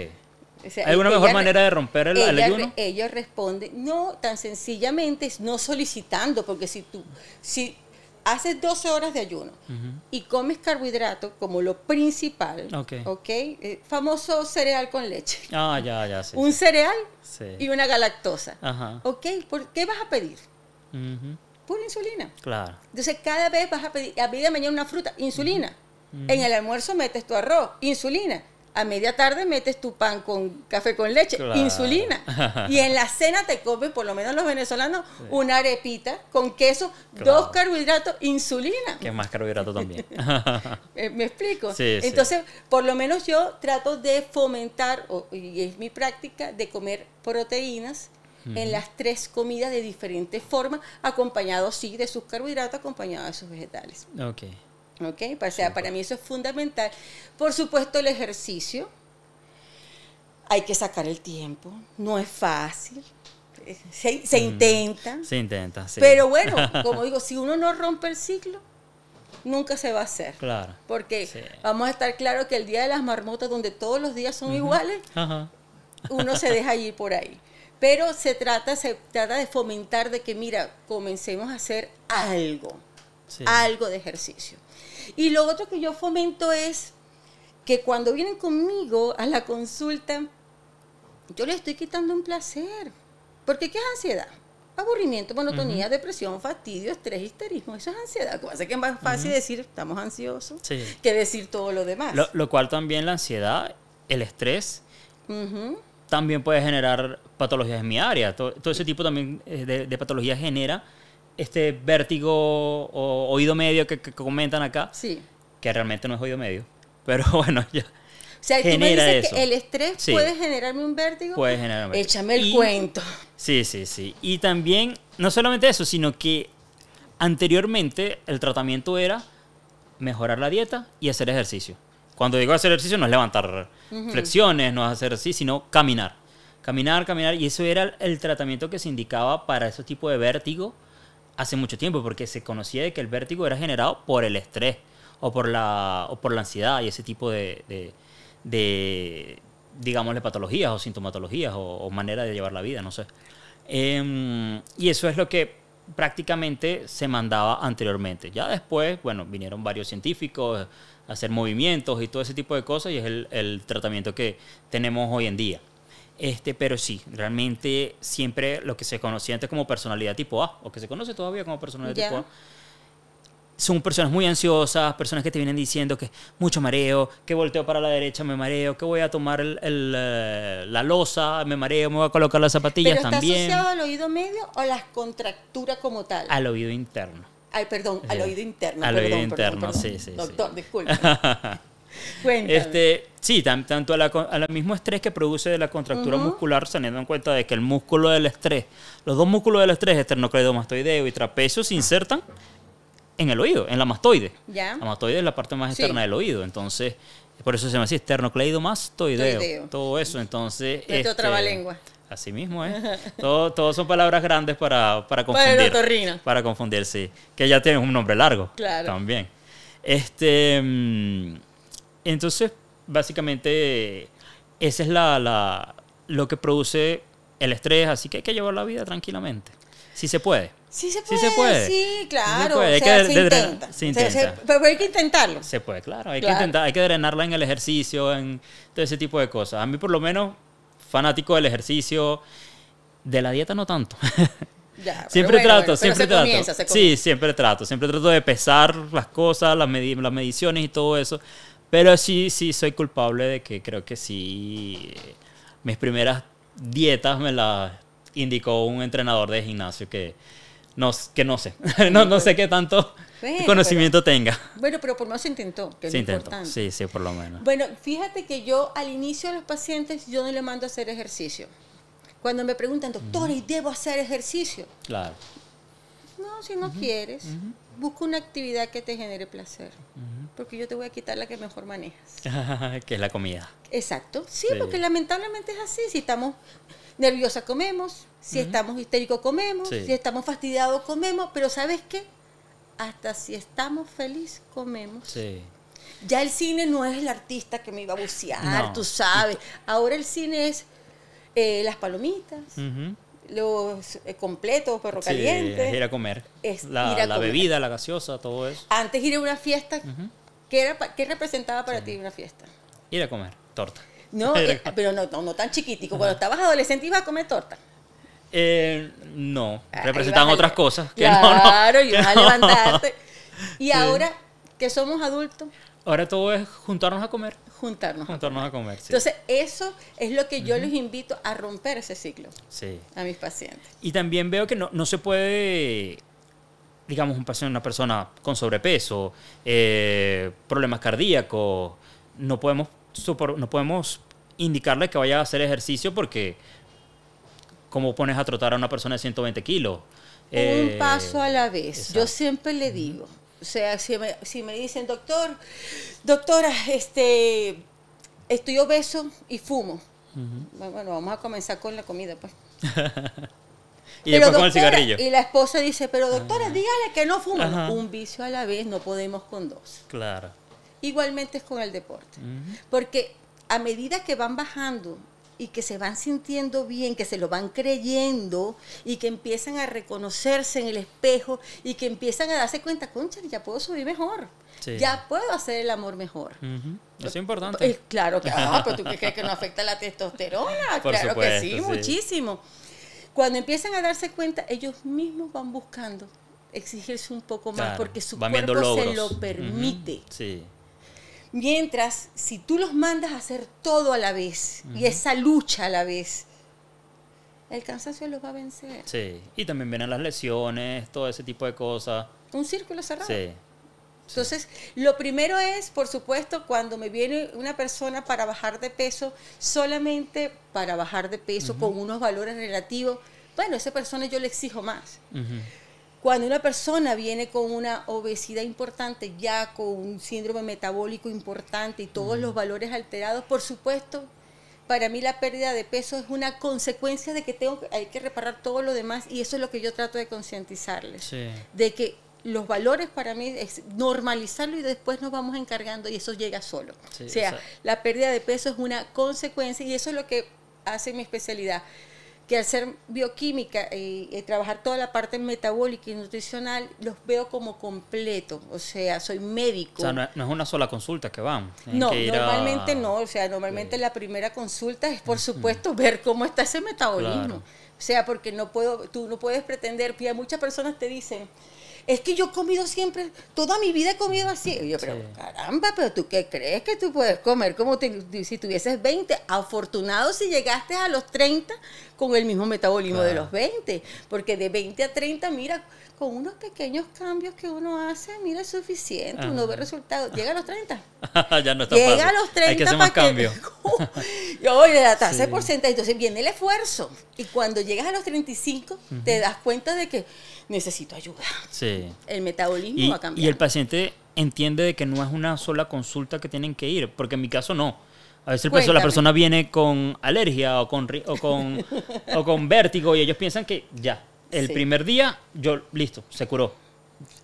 O sea, ¿hay una mejor manera de romper el ayuno? Ellos responden, no, tan sencillamente, no solicitando, porque si haces 12 horas de ayuno y comes carbohidratos como lo principal, famoso cereal con leche. Ya. Sí, un cereal y una galactosa. Ajá. ¿Por qué vas a pedir? Pura insulina. Claro. Entonces, cada vez vas a pedir, a media mañana una fruta, insulina. En el almuerzo metes tu arroz, insulina. A media tarde metes tu pan con café con leche, insulina. Y en la cena te comes, por lo menos los venezolanos, una arepita con queso, 2 carbohidratos, insulina. Que es más carbohidrato también. ¿Me explico? Sí, entonces, por lo menos yo trato de fomentar, y es mi práctica, de comer proteínas en las 3 comidas de diferentes formas, acompañados, sí, de sus carbohidratos, acompañados de sus vegetales. O sea, para mí eso es fundamental. Por supuesto, el ejercicio. Hay que sacar el tiempo. No es fácil. Se intenta. Se intenta, sí. Pero bueno, como digo, si uno no rompe el ciclo, nunca se va a hacer. Claro. Porque vamos a estar claros que el día de las marmotas, donde todos los días son iguales, uno se deja ir por ahí. Pero se trata de fomentar de que, mira, comencemos a hacer algo. Algo de ejercicio. Y lo otro que yo fomento es que cuando vienen conmigo a la consulta, yo les estoy quitando un placer. Porque ¿qué es ansiedad? Aburrimiento, monotonía, depresión, fastidio, estrés, histerismo. Eso es ansiedad. Lo que pasa es que es más fácil decir estamos ansiosos que decir todo lo demás. Lo cual también la ansiedad, el estrés, también puede generar patologías en mi área. Todo ese tipo también de patologías genera este vértigo o oído medio que comentan acá, que realmente no es oído medio, pero bueno, ya. O sea, tú me dices que el estrés puede generarme un vértigo. Puede generar un vértigo. Échame el cuento. Sí. Y también, no solamente eso, sino que anteriormente el tratamiento era mejorar la dieta y hacer ejercicio. Cuando digo hacer ejercicio no es levantar flexiones, no es hacer así, sino caminar. Caminar, y eso era el tratamiento que se indicaba para ese tipo de vértigo hace mucho tiempo, porque se conocía de que el vértigo era generado por el estrés o por la ansiedad y ese tipo de digámosle, patologías o sintomatologías o manera de llevar la vida, no sé. Y eso es lo que prácticamente se mandaba anteriormente. Ya después, bueno, vinieron varios científicos a hacer movimientos y todo ese tipo de cosas, y es el tratamiento que tenemos hoy en día. Pero sí, realmente siempre lo que se conocía antes como personalidad tipo A, o que se conoce todavía como personalidad tipo A, son personas muy ansiosas, personas que te vienen diciendo que mucho mareo, que volteo para la derecha, me mareo, que voy a tomar la losa, me mareo, me voy a colocar las zapatillas ¿Pero está también. asociado al oído medio o a la contractura como tal? Al oído interno. Ay, perdón, al oído interno. Al perdón, oído interno, perdón. sí. Doctor, disculpe. Cuéntame. Sí, tanto al mismo estrés que produce de la contractura muscular, teniendo en cuenta de que el músculo del estrés, los dos músculos del estrés, esternocleidomastoideo y trapecio, se insertan en el oído, en la mastoide. ¿Ya? La mastoide es la parte más externa del oído, entonces, por eso se llama así, esternocleidomastoideo. Todo eso, entonces... trabalengua. Así mismo, ¿eh? Todo son palabras grandes para confundir. Para el otorrino. Para confundir, sí. Que ya tienen un nombre largo. Claro. También. Entonces, básicamente, esa es lo que produce el estrés, así que hay que llevar la vida tranquilamente. Sí se puede. Sí se Sí se puede. sí, claro. Sí se puede. O sea, Se intenta. Pero hay que intentarlo. Se puede, claro. Hay que intentar, hay que drenarla en el ejercicio, en todo ese tipo de cosas. A mí, por lo menos, fanático del ejercicio, de la dieta no tanto. Ya, Siempre trato. Comienza. Sí, siempre trato de pesar las cosas, las mediciones y todo eso. Pero sí soy culpable de que creo que sí, mis primeras dietas me las indicó un entrenador de gimnasio que no sé, no sé qué tanto conocimiento tenga. Bueno, pero por lo menos se intentó, que es importante. Sí, por lo menos. Bueno, fíjate que yo al inicio de los pacientes, yo no le mando a hacer ejercicio. Cuando me preguntan, doctora, ¿y debo hacer ejercicio? Claro. No, si no quieres, busca una actividad que te genere placer. Porque yo te voy a quitar la que mejor manejas. Que es la comida. Exacto. Sí, porque lamentablemente es así. Si estamos nerviosas, comemos. Si estamos histéricos, comemos. Si estamos fastidiados, comemos. Pero ¿sabes qué? Hasta si estamos felices, comemos. Sí. Ya el cine no es el artista que me iba a bucear, tú sabes. Ahora el cine es las palomitas, los completos, perro caliente. Es ir a comer. Es la ir a comer. Bebida, la gaseosa, todo eso. Antes ir a una fiesta, ¿qué representaba para ti una fiesta? Ir a comer torta. No, pero no tan chiquitico. Cuando estabas adolescente ibas a comer torta. No, representaban otras cosas. Que claro, y vas a levantarte. Y ahora que somos adultos. Ahora todo es juntarnos a comer. Juntarnos a comer, sí. Entonces, eso es lo que yo les invito a romper ese ciclo a mis pacientes. Y también veo que no se puede, digamos, una persona con sobrepeso, problemas cardíacos, no podemos indicarle que vaya a hacer ejercicio porque ¿cómo pones a trotar a una persona de 120 kilos? Un paso a la vez. Exacto. Yo siempre le digo. O sea, si me dicen, doctora, estoy obeso y fumo. Bueno, vamos a comenzar con la comida, pues. Y después con el cigarrillo. Y la esposa dice, pero doctora, dígale que no fuma. Un vicio a la vez, no podemos con dos. Claro. Igualmente es con el deporte. Porque a medida que van bajando y que se van sintiendo bien, que se lo van creyendo y que empiezan a reconocerse en el espejo y que empiezan a darse cuenta, concha, ya puedo subir mejor, ya puedo hacer el amor mejor. Eso es importante. Claro que, pero ¿tú qué crees que no afecta la testosterona? Por claro supuesto, que sí, muchísimo. Cuando empiezan a darse cuenta, ellos mismos van buscando exigirse un poco más porque su cuerpo se lo permite. Sí. Mientras, si tú los mandas a hacer todo a la vez y esa lucha a la vez, el cansancio los va a vencer. Sí, y también vienen las lesiones, todo ese tipo de cosas. Un círculo cerrado. Sí. Entonces, lo primero es, por supuesto, cuando me viene una persona para bajar de peso, solamente para bajar de peso con unos valores relativos, bueno, a esa persona yo le exijo más. Cuando una persona viene con una obesidad importante, ya con un síndrome metabólico importante y todos los valores alterados, por supuesto, para mí la pérdida de peso es una consecuencia de que hay que reparar todo lo demás y eso es lo que yo trato de concientizarles. De que los valores para mí es normalizarlo y después nos vamos encargando y eso llega solo. O sea, la pérdida de peso es una consecuencia y eso es lo que hace mi especialidad. Que al ser bioquímica y trabajar toda la parte metabólica y nutricional, los veo como completo. O sea, soy médico. O sea, no es una sola consulta que van. No, normalmente no. O sea, normalmente la primera consulta es, por supuesto, ver cómo está ese metabolismo. Claro. O sea, porque tú no puedes pretender, muchas personas te dicen, es que yo he comido siempre, toda mi vida he comido así. Y yo, pero caramba, pero ¿tú qué crees que tú puedes comer como si tuvieses 20? Afortunado si llegaste a los 30 con el mismo metabolismo de los 20, porque de 20 a 30, mira, con unos pequeños cambios que uno hace, mira, es suficiente, uno ve resultados. Llega a los 30. Ya no está Llega fácil. a los 30 hay que hacer más cambios. Y oye, la tasa de porcentaje, entonces viene el esfuerzo. Y cuando llegas a los 35, te das cuenta de que necesito ayuda. Sí. El metabolismo va a cambiar. Y el paciente entiende de que no es una sola consulta que tienen que ir, porque en mi caso no. A veces la persona viene con alergia o con vértigo y ellos piensan que ya, el primer día, listo, se curó.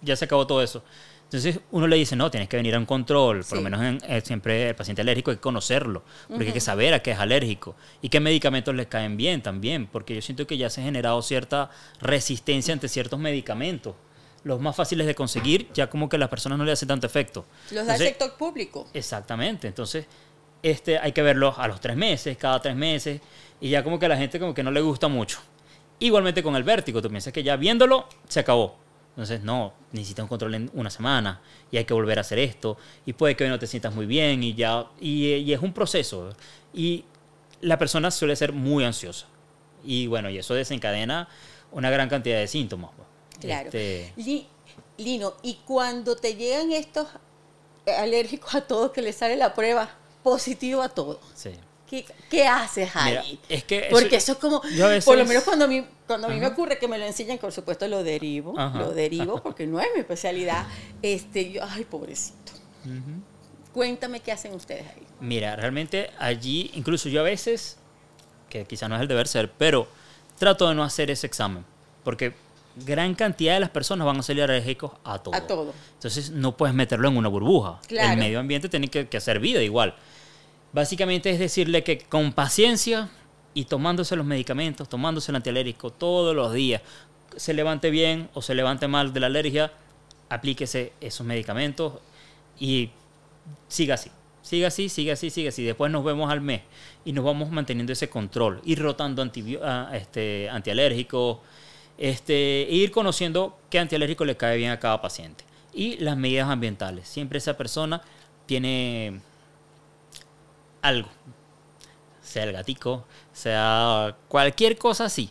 Ya se acabó todo eso. Entonces uno le dice, no, tienes que venir a un control. Por lo menos siempre el paciente alérgico hay que conocerlo, porque hay que saber a qué es alérgico y qué medicamentos les caen bien también, porque yo siento que ya se ha generado cierta resistencia ante ciertos medicamentos. Los más fáciles de conseguir, ya como que a las personas no le hace tanto efecto. Los da el sector público. Exactamente. Entonces, hay que verlos a los 3 meses, cada 3 meses, y ya como que a la gente como que no le gusta mucho. Igualmente con el vértigo, tú piensas que ya viéndolo, se acabó. Entonces, no, necesitas un control en una semana y hay que volver a hacer esto y puede que hoy no te sientas muy bien y es un proceso. Y la persona suele ser muy ansiosa. Y bueno, y eso desencadena una gran cantidad de síntomas. Claro. Lino, y cuando te llegan estos alérgicos a todos que les sale la prueba positivo a todo. Sí. ¿Qué haces ahí? Mira, es que porque eso es como, veces, por lo menos cuando a mí me ocurre que me lo enseñan, por supuesto lo derivo porque no es mi especialidad. Ay, pobrecito. Cuéntame qué hacen ustedes ahí. Mira, realmente allí, incluso yo a veces, que quizá no es el deber ser, pero trato de no hacer ese examen, porque gran cantidad de las personas van a salir alérgicos a todo. A todo. Entonces no puedes meterlo en una burbuja. Claro. El medio ambiente tiene que hacer vida igual. Básicamente es decirle que con paciencia y tomándose los medicamentos, tomándose el antialérgico todos los días, se levante bien o se levante mal de la alergia, aplíquese esos medicamentos y siga así. Siga así, siga así, siga así. Después nos vemos al mes y nos vamos manteniendo ese control. Ir rotando antialérgicos, ir conociendo qué antialérgico le cae bien a cada paciente. Y las medidas ambientales. Siempre esa persona tiene algo, sea el gatico, sea cualquier cosa así.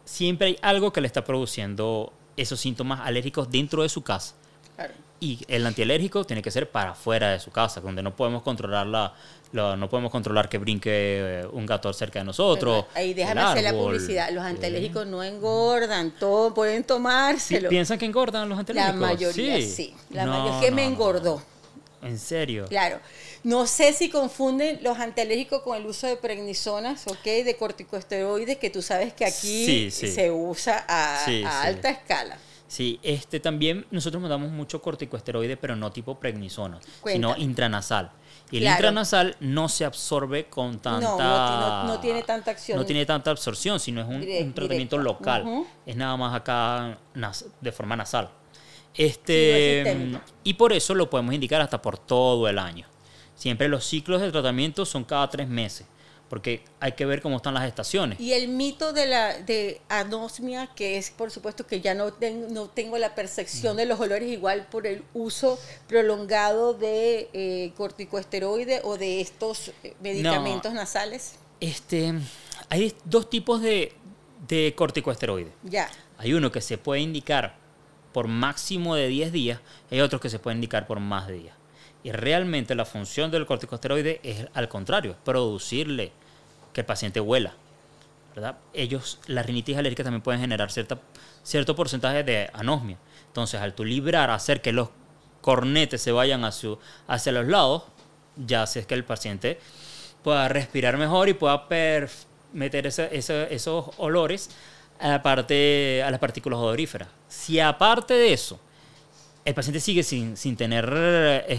Siempre hay algo que le está produciendo esos síntomas alérgicos dentro de su casa. Claro. Y el antialérgico tiene que ser para afuera de su casa, donde no podemos controlar no podemos controlar que brinque un gato cerca de nosotros. Pero ahí déjame hacer la publicidad. Los antialérgicos no engordan, todo pueden tomárselo. ¿Piensan que engordan los antialérgicos? La mayoría sí. La mayoría que me engordó. ¿En serio? Claro. No sé si confunden los antialérgicos con el uso de prednisonas, de corticosteroides, que tú sabes que aquí se usa a alta escala. Sí, también nosotros mandamos mucho corticosteroide, pero no tipo prednisona, sino intranasal. Y el intranasal no se absorbe con tanta... No tiene tanta acción. No tiene tanta absorción, sino es un tratamiento local. Es nada más acá de forma nasal. Y por eso lo podemos indicar hasta por todo el año. Siempre los ciclos de tratamiento son cada 3 meses, porque hay que ver cómo están las estaciones. Y el mito de anosmia, que es por supuesto que ya no tengo la percepción de los olores igual por el uso prolongado de corticosteroides o de estos medicamentos nasales. Hay 2 tipos de corticosteroides. Ya. Hay uno que se puede indicar por máximo de 10 días, y hay otros que se pueden indicar por más de días. Y realmente la función del corticosteroide es al contrario, es producirle que el paciente huela, ¿verdad? La rinitis alérgica también pueden generar cierto porcentaje de anosmia. Entonces, al tú hacer que los cornetes se vayan hacia los lados, ya haces que el paciente pueda respirar mejor y pueda meter esos olores a las partículas odoríferas. Si aparte de eso, el paciente sigue sin tener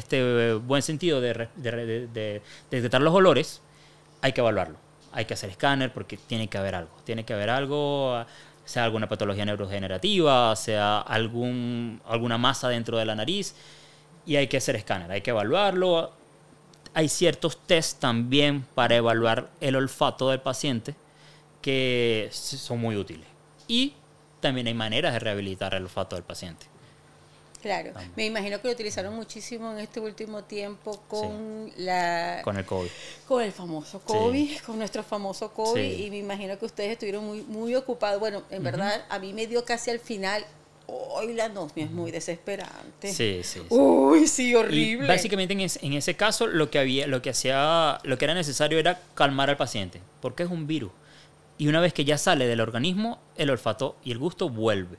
buen sentido de detectar los olores, hay que evaluarlo. Hay que hacer escáner porque tiene que haber algo. Tiene que haber algo, sea alguna patología neurodegenerativa, sea alguna masa dentro de la nariz, y hay que hacer escáner, hay que evaluarlo. Hay ciertos test también para evaluar el olfato del paciente que son muy útiles. Y también hay maneras de rehabilitar el olfato del paciente. Claro, También. me imagino que lo utilizaron muchísimo en este último tiempo con Con el COVID. con el famoso COVID, con nuestro famoso COVID, Sí. y me imagino que ustedes estuvieron muy ocupados. Bueno, en verdad, a mí me dio casi al final, hoy la anosmia es muy desesperante. Sí, sí, sí. Uy, sí, Y horrible. básicamente en ese caso lo que era necesario era calmar al paciente, porque es un virus. Y una vez que ya sale del organismo, el olfato y el gusto vuelve.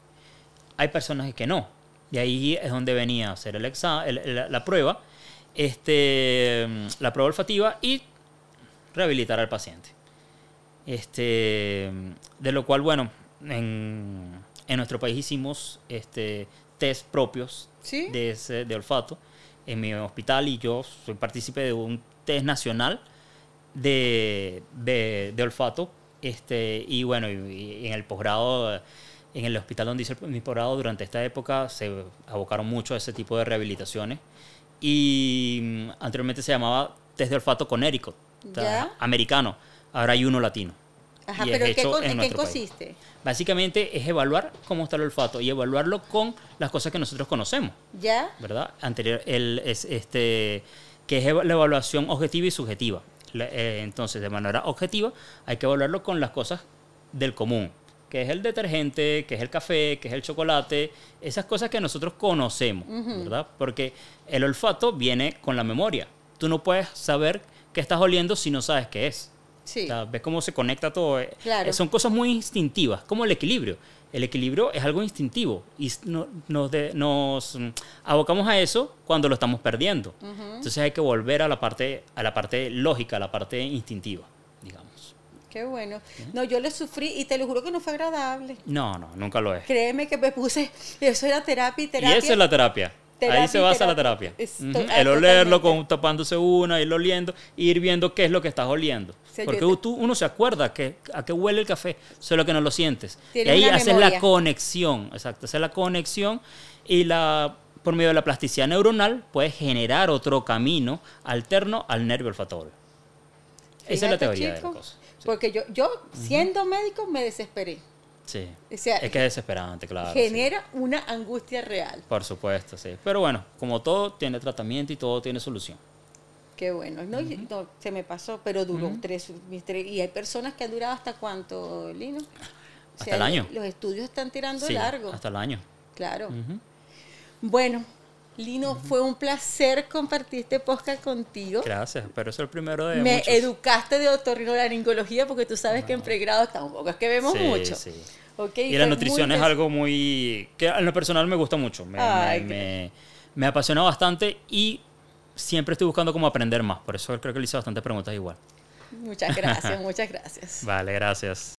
Hay personas que no. Y ahí es donde venía a hacer la prueba, la prueba olfativa y rehabilitar al paciente. De lo cual, bueno, en nuestro país hicimos test propios ¿Sí? de olfato en mi hospital, y yo soy partícipe de un test nacional de olfato. Y bueno, y en el posgrado, en el hospital donde hice mi posgrado, durante esta época se abocaron mucho a ese tipo de rehabilitaciones. Y anteriormente se llamaba test de olfato Connecticut, ¿Ya? americano. Ahora hay uno latino. Ajá, Y pero es hecho ¿en qué nuestro país. consiste? Básicamente es evaluar cómo está el olfato y evaluarlo con las cosas que nosotros conocemos, ¿Ya? ¿verdad? Que es la evaluación objetiva y subjetiva. Entonces, de manera objetiva, hay que evaluarlo con las cosas del común, que es el detergente, que es el café, que es el chocolate, esas cosas que nosotros conocemos, ¿verdad? Porque el olfato viene con la memoria. Tú no puedes saber qué estás oliendo si no sabes qué es. Sí. O sea, ¿ves cómo se conecta todo? Claro. Son cosas muy instintivas, como el equilibrio. El equilibrio es algo instintivo y nos abocamos a eso cuando lo estamos perdiendo. Entonces hay que volver a la parte lógica, a la parte instintiva, digamos. Qué bueno. No, yo le sufrí y te lo juro que no fue agradable. No, nunca lo es. Créeme que me puse, eso era terapia y Y terapia. esa es la terapia. Terapia Ahí se y basa la terapia. terapia. El olerlo, totalmente. tapándose una, ir oliendo, ir viendo qué es lo que estás oliendo. sea, Porque yo te- uno se acuerda a qué huele el café, solo que no lo sientes. Y Tienes ahí una haces memoria. la conexión, exacto, haces la conexión y por medio de la plasticidad neuronal puedes generar otro camino alterno al nervio olfatorio. Esa es la Fíjate, teoría de chico, la cosa. Sí. Porque yo siendo médico me desesperé. Sí. O sea, Es que es desesperante, claro. sí. genera una angustia real. Por supuesto, sí. Pero bueno, como todo tiene tratamiento y todo tiene solución. Qué bueno. No, no, se me pasó, pero duró mis tres. Y hay personas que han durado hasta cuánto, Lino. O Hasta el año. Los estudios están tirando Sí, largo. hasta el año. Claro. Ujú. Bueno, Lino, fue un placer compartir este podcast contigo. Gracias, pero eso es el primero de Me muchos. educaste de otorrinolaringología porque tú sabes que en pregrado tampoco es que vemos Sí, mucho. sí. ¿Ok? Y Fue la muy nutrición es des- algo muy... que en lo personal me gusta mucho. Ay, Me apasiona bastante y siempre estoy buscando cómo aprender más. Por eso creo que le hice bastantes preguntas igual. Muchas gracias, muchas gracias. Vale, gracias.